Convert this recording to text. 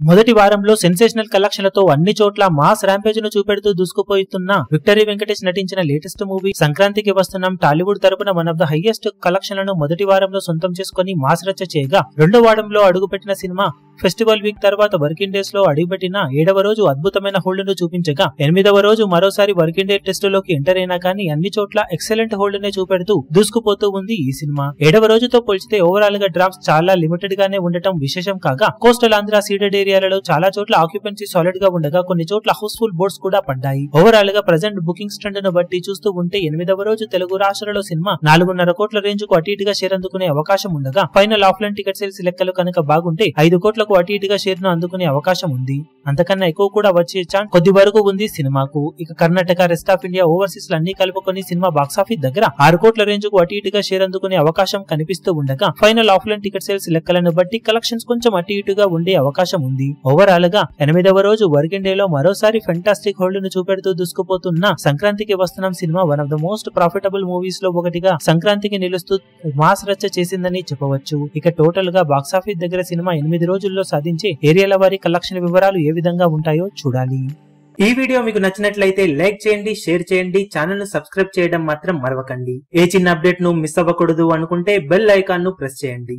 మొదటి వారంలో సెన్సేషనల్ కలెక్షన్లతో అన్ని చోట్ల మాస్ ర్యాంపేజ్ ను చూపెడుతూ దూసుకుపోతున్న విక్టరీ వెంకటేష్ నటించిన లేటెస్ట్ మూవీ సంక్రాంతికి వస్తున్నాం టాలీవుడ్ తరపున వన్ ఆఫ్ ద హైయెస్ట్ కలెక్షన్లను మొదటి వారంలో సొంతం చేసుకుని మాస్ రచ్చ చేయగా రెండో వారంలో అడుగుపెట్టిన సినిమా ఫెస్టివల్ వీక్ తర్వాత వర్కింగ్ డేస్ లో అడుగుపెట్టిన 7వ రోజు అద్భుతమైన హోల్డ్ ను చూపించగా 8వ రోజు మరోసారి వర్కింగ్ డే టెస్ట్ లోకి ఎంటర్ అయినా కానీ అన్ని చోట్ల ఎక్సలెంట్ హోల్డ్ నే చూపెడుతూ దూసుకుపోతూ ఉంది ఈ సినిమా. 7వ రోజుతో పోల్చితే ఓవరాల్ గా డ్రాప్స్ చాలా లిమిటెడ్ గానే ఉండటం విశేషం కాగా కోస్టల్ ఆంధ్ర సీడెడ్ ఏరియాలలో చాలా చోట్ల ఆక్యుపెన్సీ సాలిడ్ గా ఉండగా కొన్ని చోట్ల హౌస్ఫుల్ బోర్డ్స్ కూడా పడ్డాయి. ఓవరాల్ గా ప్రెజెంట్ బుకింగ్ స్ట్రెండ్ ను బట్టి చూస్తూ ఉంటే 8వ రోజు తెలుగు రాష్ట్రాలలో సినిమా 4.5 కోట్ల రేంజ్ కు అటు ఇటుగా షేర్ అందుకునే అవకాశం ఉండగా ఫైనల్ ఆఫ్లైన్ టికెట్ సేల్స్ లెక్కలు కనుక బాగుంటే 5 కోట్లకు అటు ఇటుగా షేర్ ను అందుకునే అవకాశం ఉంది. అంతకన్నా ఎక్కువ కూడా వచ్చే ఛాన్స్ కొద్ది వరకు ఉంది సినిమాకు. ఇక Karnataka, rest of India, overseas అన్ని కలుపుకొని సినిమా బాక్సాఫీస్ దగ్గర 6 కోట్ల రేంజ్ కు అటు ఇటుగా షేర్ అందుకునే అవకాశం కనిపిస్తూ ఉండగా ఫైనల్ ఆఫ్లైన్ టికెట్ సేల్స్ లెక్కలను బట్టి కలెక్షన్స్ కొంచెం అటు ఇటుగా ఉండే అవకాశం ఉంది. ఓవరాల్ గా 8వ రోజు వర్కింగ్ డే లో మరోసారి ఫెంటాస్టిక్ హోల్డ్ ను చూపెడుతూ దూసుకుపోతున్న సంక్రాంతికి వస్తున్నాం cinema one of the most profitable movies లో ఒకటిగా సంక్రాంతికి నిలుస్తూ మాస్ రచ్చ చేసిందని చెప్పవచ్చు. ఇక టోటల్ గా బాక్సాఫీస్ దగ్గర సినిమా 8 రోజుల్లో సాధించే ఏరియాల వారి కలెక్షన్ వివరాలు ఏ విధంగా ఉంటాయో చూడాలి. ఈ వీడియో మీకు నచ్చినట్లయితే లైక్ చేయండి, షేర్ చేయండి, ఛానల్ ను సబ్స్క్రైబ్ చేయడం మాత్రం మరవకండి. ఏ చిన్న అప్డేట్ ను మిస్ అవ్వకూడదు అనుకుంటే బెల్ ఐకాన్ ను ప్రెస్ చేయండి.